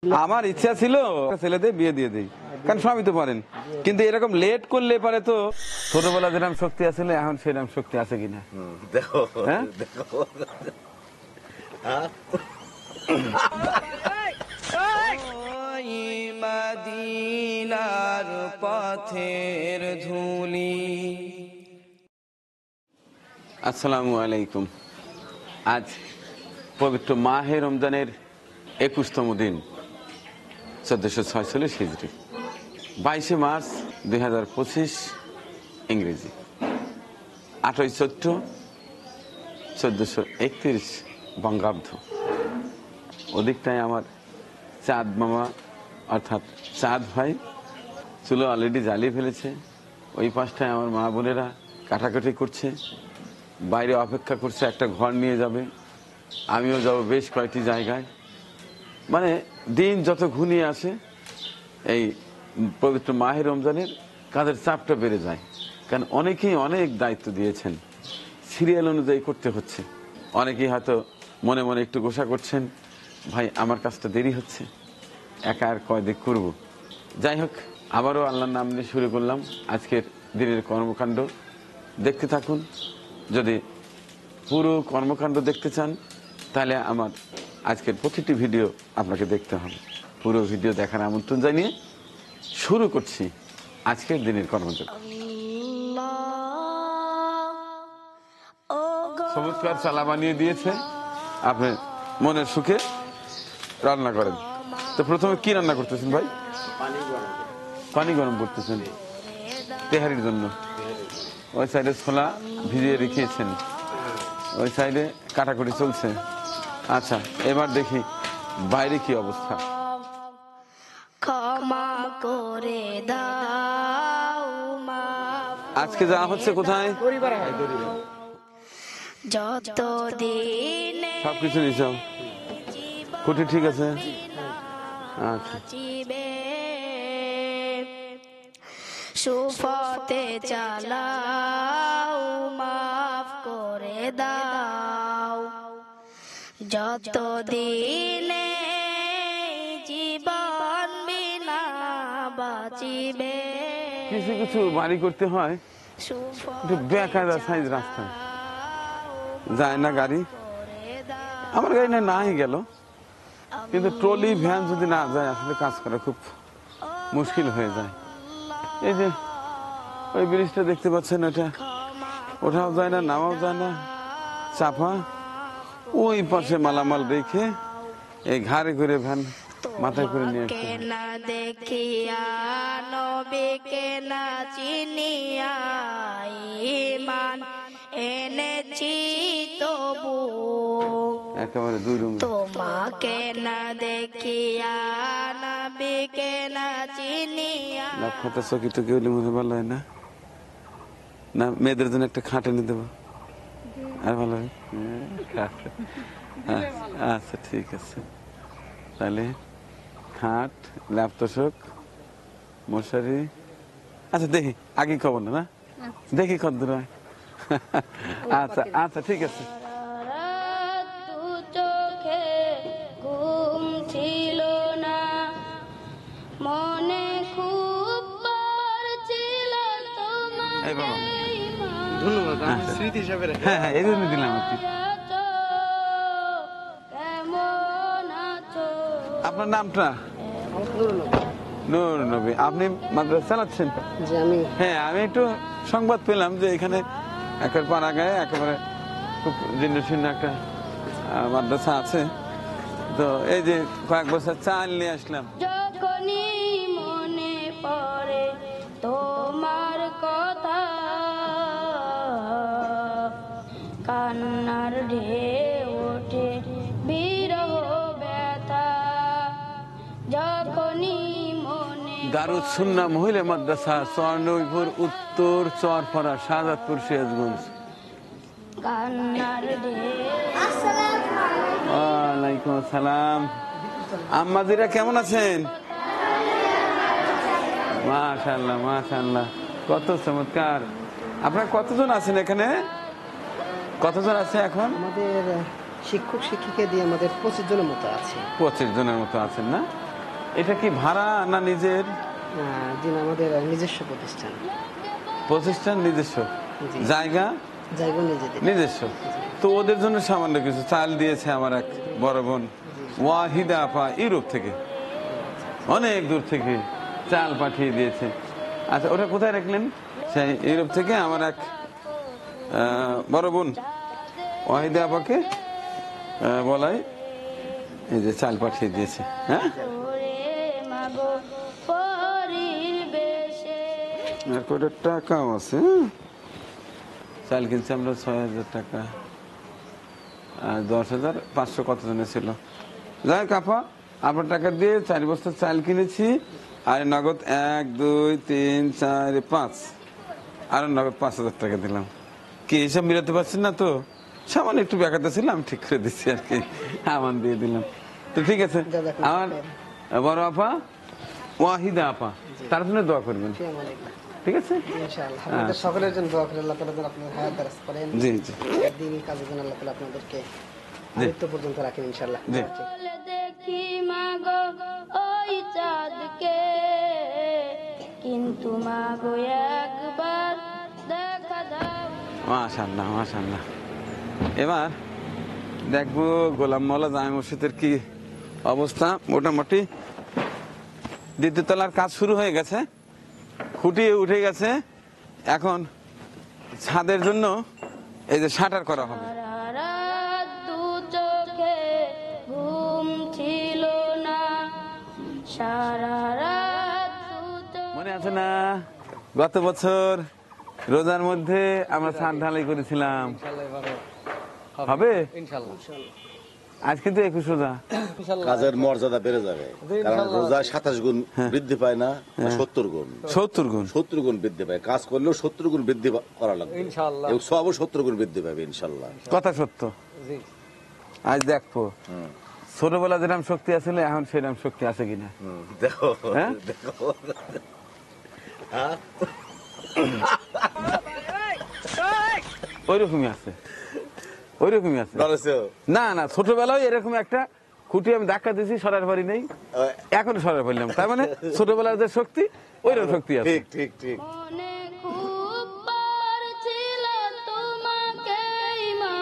আমার ইচ্ছা ছিল ছেলেদের বিয়ে দিয়ে দিই, কারণ স্বামী তো পারেন, কিন্তু এরকম লেট করলে পারে তো ছোটবেলা যেরকম শক্তি আছে এখন সেরকম শক্তি আছে কিনা। দেখো হ্যাঁ দেখো মদিনার পথের ধুলি। আসসালামু আলাইকুম। আজ পবিত্র মাহে রমজানের 21তম দিন, 1446 হিজরি, 22 মার্চ 2025 ইংরেজি, 8ই চৈত্র 1431 বঙ্গাব্দ। ওদিকটায় আমার চাঁদ মামা অর্থাৎ চাঁদ ভাই চুলো অলরেডি জ্বালিয়ে ফেলেছে। ওই পাশটায় আমার মা বোনেরা কাটাকাটি করছে, বাইরে অপেক্ষা করছে, একটা ঘর নিয়ে যাবে। আমিও যাব বেশ কয়েকটি জায়গায়। মানে দিন যত ঘনিয়ে আসে এই পবিত্র মাহে রমজানের কাজের চাপটা বেড়ে যায়, কারণ অনেকেই অনেক দায়িত্ব দিয়েছেন, সিরিয়াল অনুযায়ী করতে হচ্ছে। অনেকেই হয়তো মনে মনে একটু গোসা করছেন, ভাই আমার কাজটা দেরি হচ্ছে, একা আর কয়দিক করব। যাই হোক, আবারও আল্লাহর নাম নিয়ে শুরু করলাম আজকের দিনের কর্মকাণ্ড। দেখতে থাকুন। যদি পুরো কর্মকাণ্ড দেখতে চান তাহলে আমার আজকের প্রতিটি ভিডিও আপনাকে দেখতে হবে। পুরো ভিডিও দেখার আমন্ত্রণ জানিয়ে শুরু করছি আজকের দিনের কর্মকাণ্ড। চমৎকার চালা বানিয়ে দিয়েছে, আপনি মনের সুখে রান্না করেন। তো প্রথমে কি রান্না করতেছেন ভাই? পানি গরম করতেছেন তেহারির জন্য। ওই সাইডে ছোলা ভিজিয়ে রেখেছেন, ওই সাইডে কাটাকুটি চলছে। আচ্ছা, এবার দেখি বাইরে কি অবস্থা। ক্ষমা করে দাও আজকে যাওয়া হচ্ছে কোথায়? যত দিনে সবকিছু নিছাও, কুটি ঠিক আছে? আচ্ছা, জীবে সুফতে চালাও, মাফ করে দাও যত দিনে জীবন বিনা বাঁচিবে। কিছু কিছু বাড়ি করতে হয় একটু বেকায়দা সাইজ রাস্তায়, যায় না গাড়ি। আমার গাড়ি না নাই গেল, কিন্তু ট্রলি ভ্যান যদি না যায় আসলে কাজ করা খুব মুশকিল হয়ে যায়। এই যে ওই ব্রিজটা দেখতে পাচ্ছেন, এটা ওঠাও যায় না, নামাও যায় না, চাপা। ওই পাশে মালামাল রেখে এই ঘাড়ে করে ভ্যান মাথায় করে নিয়ে আসতে হয়। না দেখিয়া নবীকে না চিনিয়া ঈমান এনেছি তবু, একেবারে দুই রুম। তোমাকে না দেখিয়া নবীকে না চিনিয়া। লক্ষ্যটা চকিত কেউ মনে ভালো হয় না। না, মেয়েদের জন্য একটা খাট এনে দেবো, আর ভালো হয়। আচ্ছা ঠিক আছে, তাহলে খাট, ল্যাপ তোষক, মশারি। আচ্ছা দেখি, আগে খবর না, দেখি কতদূর হয়। আচ্ছা আচ্ছা ঠিক আছে। দু চোখে ঘুম ছিল না, মনে খুব পড়ছিল তোমার। এই বাবা, ধন্যবাদ, আমি স্মৃতি হিসাবে রেখে হ্যাঁ হ্যাঁ, এই জন্য দিলাম আর কি। কেমন আছো? আপনার নামটা? নূর নবী। আপনি মাদ্রাসা চালাচ্ছেন? হ্যাঁ, আমি একটু সংবাদ পেলাম যে এখানে একটা পাড়া গায়ে একেবারে খুব জীর্ণশীর্ণ একটা মাদ্রাসা আছে। তো এই যে কয়েক বছর চাল নিয়ে আসলাম। যখনই মনে পড়ে তোমার কথা, কান্নার ঢেউ ওঠে বিরহ ব্যথা। যখনই মনে দারুস সুন্নাহ মহিলা মাদ্রাসা, চরনইপুর উত্তর, চরপাড়া, শাহজাদপুর, সিরাজগঞ্জ। কান্নার ঢেউ। ওয়ালাইকুম আসসালাম। আম্মাজিরা কেমন আছেন? মাশাআল্লাহ মাশাআল্লাহ, কত চমৎকার। আপনারা কতজন আছেন এখানে? কতজন আছে এখন? আমাদের শিক্ষক শিক্ষিকা দিয়ে আমাদের 25 জনের মতো আছে। 25 জনের মতো আছেন না? এটা কি ভাড়া না নিজের দিন আমাদের নিজস্ব প্রতিষ্ঠান, প্রতিষ্ঠান? নিজস্ব জি। জায়গা জায়গা নিজেদের। নিজস্ব। তো ওদের জন্য সামান্য কিছু চাল দিয়েছে আমার এক বড় বোন ওয়াহিদা আপা, ইউরোপ থেকে, অনেক দূর থেকে চাল পাঠিয়ে দিয়েছে। আচ্ছা, ওটা কোথায় রাখলেন? সেই ইউরোপ থেকে আমার এক বড় বোন ওয়াহিদা আপাকে বলায় এই যে চাল পাঠিয়ে দিয়েছে। হ্যাঁ, ওরে মাগো পরীর বেশে আর কয়টা টাকাও আছে। চাল কিনছি আমরা ৬,০০০ টাকা, ১০,৫০০ কতজনে ছিল। যাই কাপা, আপনার টাকা দিয়ে ৪ বস্তা চাল কিনেছি, আর নগদ ১, ২, ৩, ৪, ৫, আর নগদ ৫,০০০ টাকা দিলাম। কি এইসব মিলাতে পারছেন না তো? সামান্য একটু বেকাতে ছিল, আমি ঠিক করে দিচ্ছি আর কি, আমান দিয়ে দিলাম। তো ঠিক আছে, আমার বড় আপা ওয়াহিদা আপা, তার জন্য দোয়া করবেন, ঠিক আছে? ইনশাআল্লাহ আমাদের সকলের জন্য দোয়া করি, আল্লাহ তাআলা যেন আপনাদের হায়াত দারাজ করেন। জি জি দিনই কাজের জন্য আল্লাহ তাআলা আপনাদেরকে মৃত্যু পর্যন্ত রাখেন ইনশাআল্লাহ। জি। বলে দেখি মাগো ওই চাঁদকে, কিন্তু মাগো একবার দেখা দাও। মাশাআল্লাহ মাশাআল্লাহ। এবার দেখবো গোলাম মাওলা জামে মসজিদের কি অবস্থা। মোটামুটি দ্বিতীয় তলার কাজ শুরু হয়ে গেছে, খুঁটি উঠে গেছে, এখন ছাদের জন্য এই যে শাটার করা হবে। সারা রাত দু চোখে ঘুম ছিল না, সারা রাত দু চোখে। মনে আছে না গত বছর রোজার মধ্যে আমরা ছাদ ঢালাই করেছিলাম? হবে আজ কিন্তু ২১ রোজা। কাজের মর্যাদা বেড়ে যাবে, কারণ রোজায় ২৭ গুণ বৃদ্ধি পায় না, ৭০ গুণ ৭০ গুণ ৭০ গুণ বৃদ্ধি পায়। কাজ করলেও ৭০ গুণ বৃদ্ধি করা লাগবে এবং সবও ৭০ গুণ বৃদ্ধি পাবে ইনশাল্লাহ। কথা সত্য। আজ দেখবো ছোটবেলা যেরকম শক্তি আছিল এখন সেরকম শক্তি আছে কিনা। দেখো হ্যাঁ? দেখো ওইরকমই আছে, ওইরকমই আছে। ডরেছো? না না, ছোটবেলায় এরকম একটা খুঁটি আমি ধাক্কা দিয়েছি, সরার পারি নেই, এখন সরার পারলাম। তার মানে ছোটবেলার যে শক্তি ওইরকম শক্তি আছে। ঠিক ঠিক ঠিক। মনে খুব বার ছিল তোমাকে মা,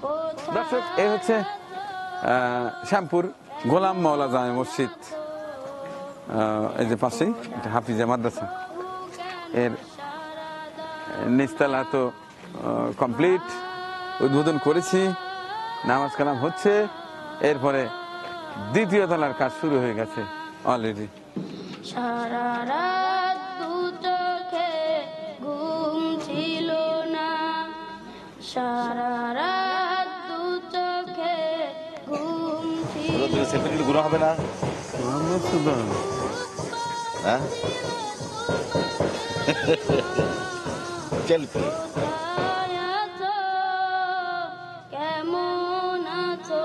কোথায় দর্শক, এই হচ্ছে শ্যামপুর গোলাম মাওলা জামে মসজিদ, এই যে পাশেই এটা হাফিজা মাদ্রাসা। এর নিচতলা তো কমপ্লিট, উদ্বোধন করেছি, নামাজ কালাম হচ্ছে, এরপরে দ্বিতীয় তলার কাজ শুরু হয়ে গেছে অলরেডি। সারা রাত দু চোখে ঘুম ছিল না, সারা রাত দু চোখে ঘুম ছিল সেলফি নিলে গুণা হবে না? হ্যাঁ সেলফি। কোথায় আছো, কেমন আছো,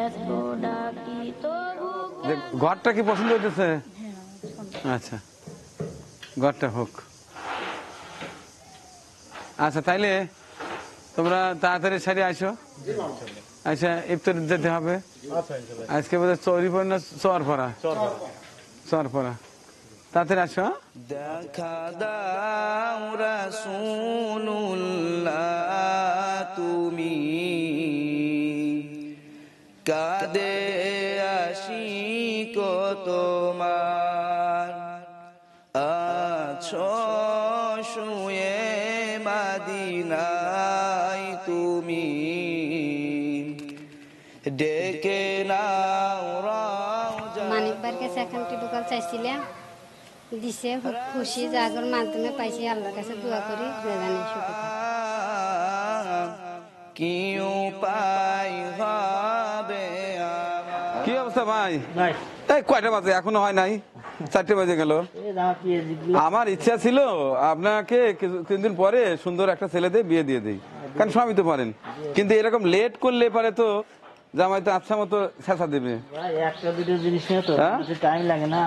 এত ডাকি তবু যে ঘরটা কি পছন্দ হইতেছে? আচ্ছা, ঘরটা হোক। আচ্ছা, তাইলে তোমরা তাড়াতাড়ি সারি আসো। আচ্ছা, ইফতার যেতে হবে আজকে, বোধহয় চৌরিপড়া না চরপড়া? চরপড়া, তাড়াতাড়ি আসো। দেখা দাও রাসূলুল্লাহ তুমি, কাঁদে আশিক তোমার, আছো শুয়ে মাদিনায় তুমি, ডেকে নাও রওজা। মানিকবার কাছে অ্যাকাউন্টে ঢোকাল চাইছিলাম, দিছে, খুব খুশি, জাগর মাধ্যমে পাইছি। আল্লাহর কাছে দোয়া করি জানি সুখে থাকি। কি উপায় হবে আমার? কি অবস্থা ভাই? এই কয়টা বাজে? এখনো হয় নাই, 4টে বাজে গেল। আমার ইচ্ছা ছিল আপনাকে কিছুদিন পরে সুন্দর একটা ছেলে দিয়ে বিয়ে দিয়ে দিই, কারণ স্বামী তো পারেন, কিন্তু এরকম লেট করলে পারে তো জামাই তো আচ্ছা মতো ছেঁচা দেবে। একটা দুটো জিনিস নিয়ে তো হ্যাঁ? টাইম লাগে না,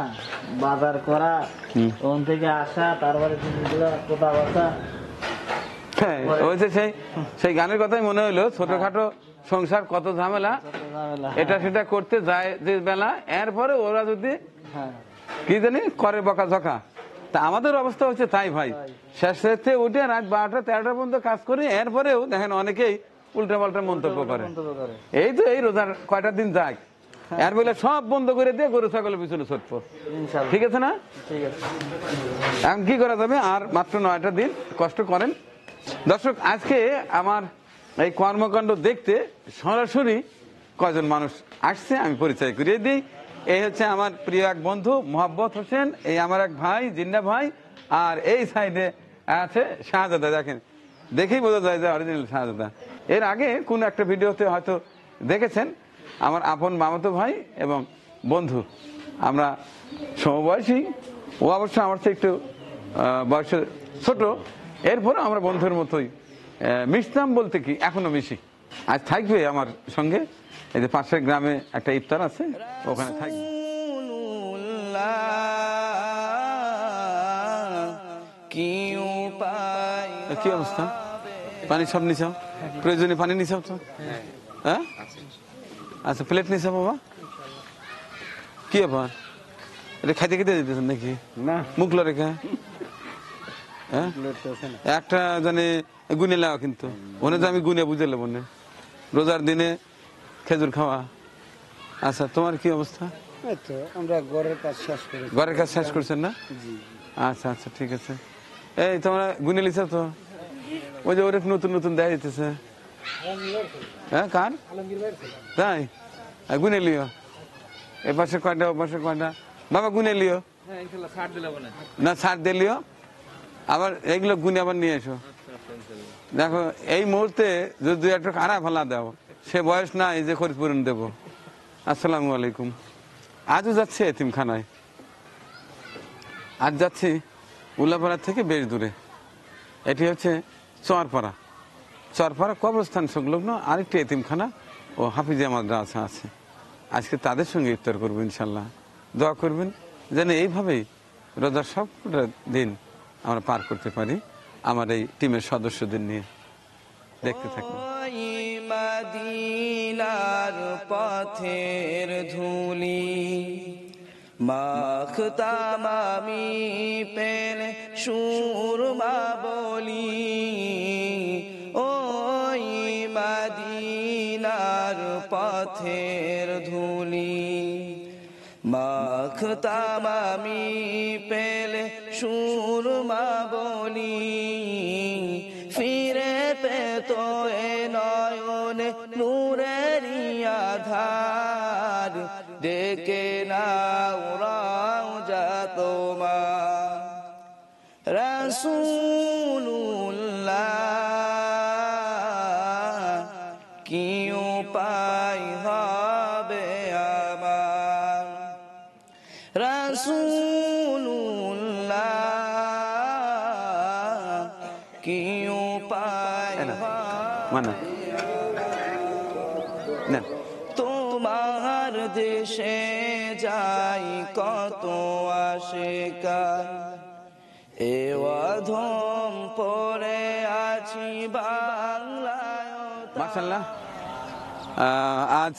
বাজার করা, ওখান থেকে আসা, তারপরে জিনিসগুলো কোথা বসা। হ্যাঁ, ওই যে সেই গানের কথাই মনে হইলো, ছোটখাটো সংসার কত ঝামেলা, ঝামেলা। এটা সেটা করতে যায় যে বেলা, এরপরে ওরা যদি হ্যাঁ কি জানি করে বকা ঝকা। তা আমাদের অবস্থা হচ্ছে তাই ভাই, শেষ রাতে উঠে রাত 12টা 13টা পর্যন্ত কাজ করি, এরপরেও দেখেন অনেকেই উল্টা পাল্টা মন্তব্য করে। মন্তব্য করে। এই তো এই রোজার কয়টা দিন যায়, এর বলে সব বন্ধ করে দিয়ে গরু ছাগলের পিছনে ছুটবো, ইনশাআল্লাহ ঠিক আছে না? ঠিক আছে। এখন কি করা যাবে, আর মাত্র 9টা দিন কষ্ট করেন। দর্শক, আজকে আমার এই কর্মকাণ্ড দেখতে সরাসরি কয়জন মানুষ আসছে আমি পরিচয় করিয়ে দিই। এই হচ্ছে আমার প্রিয় এক বন্ধু মোহাব্বত হোসেন, এই আমার এক ভাই জিন্না ভাই, আর এই সাইডে আছে শাহজাদা। দেখেন, দেখেই বোঝা যায় যে অরিজিনাল শাহজাদা। এর আগে কোন একটা ভিডিওতে হয়তো দেখেছেন, আমার আপন মামাতো ভাই এবং বন্ধু, আমরা সমবয়সী। ও অবশ্য আমার চেয়ে একটু বয়সে ছোট, এরপরে আমরা বন্ধুর মতোই মিশতাম, বলতে কি এখনো মিশি। আজ থাকবে আমার সঙ্গে, এই যে পাশের গ্রামে একটা ইফতার আছে, ওখানে থাকবে। কি উপায় কি অবস্থা, পানি সব নিছাও? প্রয়োজনীয় পানি নিছাও তো? হ্যাঁ আচ্ছা, প্লেট নিছাও বাবা? কি ব্যাপার, এটা খাইতে খেতে দিতেছেন নাকি? না, মুখ রেখা হ্যাঁ, একটা জানে গুনে লাও, কিন্তু ওনে যে আমি গুনে বুঝে নেবো না, রোজার দিনে খেজুর খাওয়া। আচ্ছা, তোমার কি অবস্থা? এই তো আমরা ঘরের কাজ শেষ করে ঘরের কাজ শেষ করছেন না? আচ্ছা আচ্ছা, ঠিক আছে। এই তোমরা গুনে লিছ তো? ওই যে ওরে নতুন নতুন দেয়া দিতেছে। হ্যাঁ, কার তাই? গুনে লিও, এ পাশে কয়টা, ও পাশে কয়টা, বাবা গুনে লিও। না, ছাড় দিলিও, আবার এইগুলো গুনে আবার নিয়ে এসো। দেখো, এই মুহূর্তে যদি দুই একটা খারাপ ফালা দাও, সে বয়স নাই যে ক্ষতিপূরণ দেবো। আসসালামু আলাইকুম। আজও যাচ্ছি এতিমখানায়, আজ যাচ্ছি উল্লাপাড়া থেকে বেশ দূরে। এটি হচ্ছে চরপাড়া, চরপাড়া কবরস্থান সংলগ্ন আরেকটি এতিমখানা ও হাফিজিয়া মাদ্রাসা আছে। আজকে তাদের সঙ্গে ইফতার করবো ইনশাল্লাহ। দোয়া করবেন যেন এইভাবেই রোজার সবটা দিন আমরা পার করতে পারি আমার এই টিমের সদস্যদের নিয়ে। দেখতে থাকুন। ওই মদিনার পথের ধুলি মাখতাম আমি পেলে সুরমা বলি, ওই মদিনার পথের ধুলি মাখতাম আমি পেলে সুরমা বলি, ফিরে পেত এ নয়নে নূরেরি আধার, ডেকে নাও রওজা তোমার রাসূলুল্লাহ, কি উপায় হবে আমার রাসূলুল্লাহ, কি উপায় মানা না, তোমার দেশে যাই কত আশিকার, এ অধম পড়ে আছি বাংলায়। মাশাআল্লাহ। আজ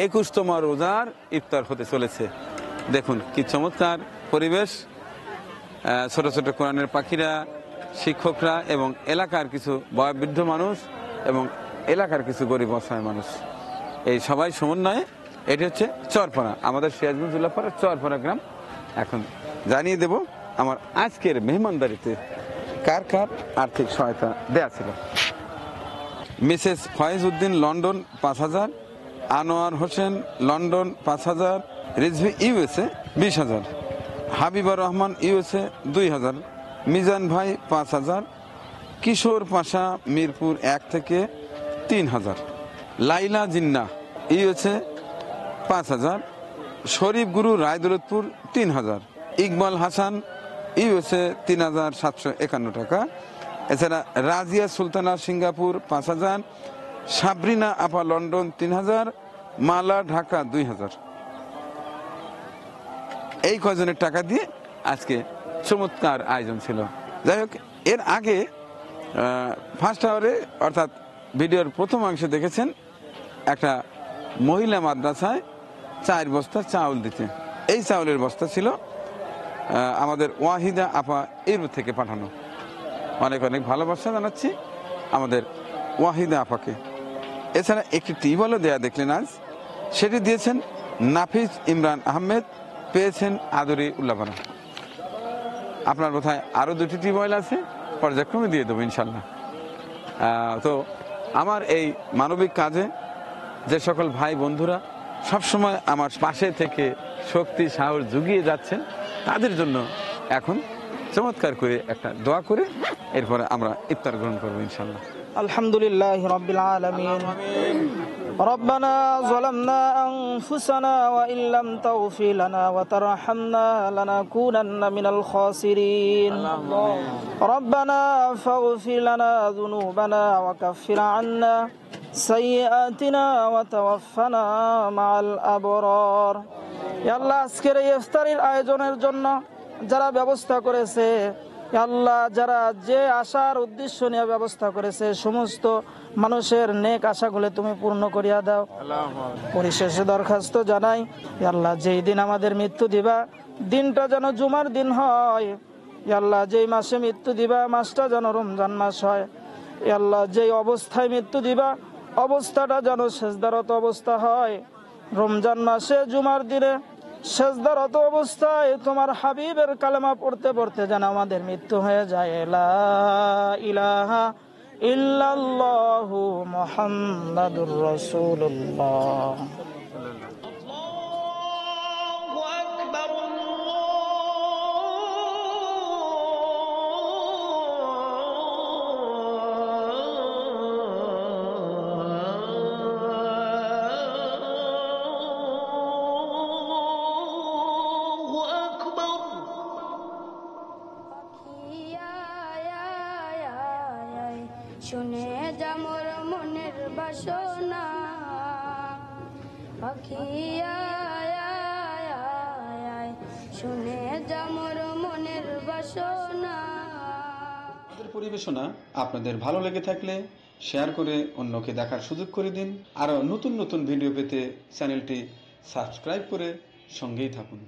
21তম রোজার ইফতার হতে চলেছে। দেখুন কি চমৎকার পরিবেশ, ছোট ছোট কোরআনের পাখিরা, শিক্ষকরা এবং এলাকার কিছু বয়োবৃদ্ধ মানুষ এবং এলাকার কিছু গরিব অসহায় মানুষ, এই সবাই সমন্বয়ে এটি হচ্ছে চরপাড়া, আমাদের সিরাজগঞ্জ উল্লাপাড়ার চরপাড়া গ্রাম। এখন জানিয়ে দেব আমার আজকের মেহমানদারিতে কার কার আর্থিক সহায়তা দেয়া ছিল। Mrs Foyez Uddin London 5000, Anwar Hossain London 5000, Rizvi USA 20000, Habibur Rahman USA 2000, Mizan ভাই 5000, কিশোর পাশা মিরপুর 1 থেকে 3000, লাইলা জিন্না ইউএসএ 5000, শরীফ গুরু রায়দৌলতপুর 3000, ইকবাল হাসান ইউএসএ 3751 টাকা। এছাড়া রাজিয়া সুলতানা সিঙ্গাপুর 5000, সাবরিনা আপা লন্ডন 3000, মালা ঢাকা 2000। এই কয়জনের টাকা দিয়ে আজকে চমৎকার আয়োজন ছিল। যাই হোক, এর আগে ফার্স্ট আওয়ারে অর্থাৎ ভিডিওর প্রথম অংশে দেখেছেন একটা মহিলা মাদ্রাসায় 4 বস্তা চাউল দিতে। এই চাউলের বস্তা ছিল আমাদের ওয়াহিদা আপা ইউরোপ থেকে পাঠানো। অনেক অনেক ভালোবাসা জানাচ্ছি আমাদের ওয়াহিদা আপাকে। এছাড়া একটি টিউবওয়েলও দেয়া দেখলেন আজ, সেটি দিয়েছেন নাফিস ইমরান আহমেদ, পেয়েছেন আদরি উল্লাপাড়া। আপনার কোথায় আরও 2টি টিউবওয়েল আছে, পর্যায়ক্রমে দিয়ে দেবো ইনশাল্লাহ। তো আমার এই মানবিক কাজে যে সকল ভাই বন্ধুরা সবসময় আমার পাশে থেকে শক্তি সাহস জুগিয়ে যাচ্ছেন, তাদের জন্য এখন চমৎকার করে একটা দোয়া করে এরপরে আমরা ইফতার গ্রহণ করবো ইনশাল্লাহ। আলহামদুলিল্লাহ রাব্বিল আলামিন। ربنا ظلمنا أنفسنا وإن لم تغفر لنا وترحمنا لنكونن من الخاسرين ربنا فاغفر لنا ذنوبنا وكفر عنا سيئاتنا وتوفنا مع الأبرار। ইয়া আল্লাহ, আজকের এই ইফতারের আয়োজনের জন্য যারা ব্যবস্থা করেছে, আল্লাহ যারা যে আশার উদ্দেশ্য নিয়ে ব্যবস্থা করেছে, সমস্ত মানুষের নেক আশাগুলো তুমি পূর্ণ করিয়া দাও। পরিশেষে দরখাস্ত জানাই, আল্লাহ যেই দিন আমাদের মৃত্যু দিবা, দিনটা যেন জুমার দিন হয়। আল্লাহ যেই মাসে মৃত্যু দিবা, মাসটা যেন রমজান মাস হয়। আল্লাহ যেই অবস্থায় মৃত্যু দিবা, অবস্থাটা যেন সেজদারত অবস্থা হয়। রমজান মাসে জুমার দিনে সেজদারত অবস্থায় তোমার হাবিবের কালেমা পড়তে পড়তে যেন আমাদের মৃত্যু হয়ে যায়। লা ইলাহা ইল্লাল্লাহু মুহাম্মাদুর রাসূলুল্লাহ। শুনে যা মোর মনের বাসনা, পাখি আয় আয় আয়, শুনে যা মোর মনের বাসনা। আমাদের পরিবেশনা আপনাদের ভালো লেগে থাকলে শেয়ার করে অন্যকে দেখার সুযোগ করে দিন। আরও নতুন নতুন ভিডিও পেতে চ্যানেলটি সাবস্ক্রাইব করে সঙ্গেই থাকুন।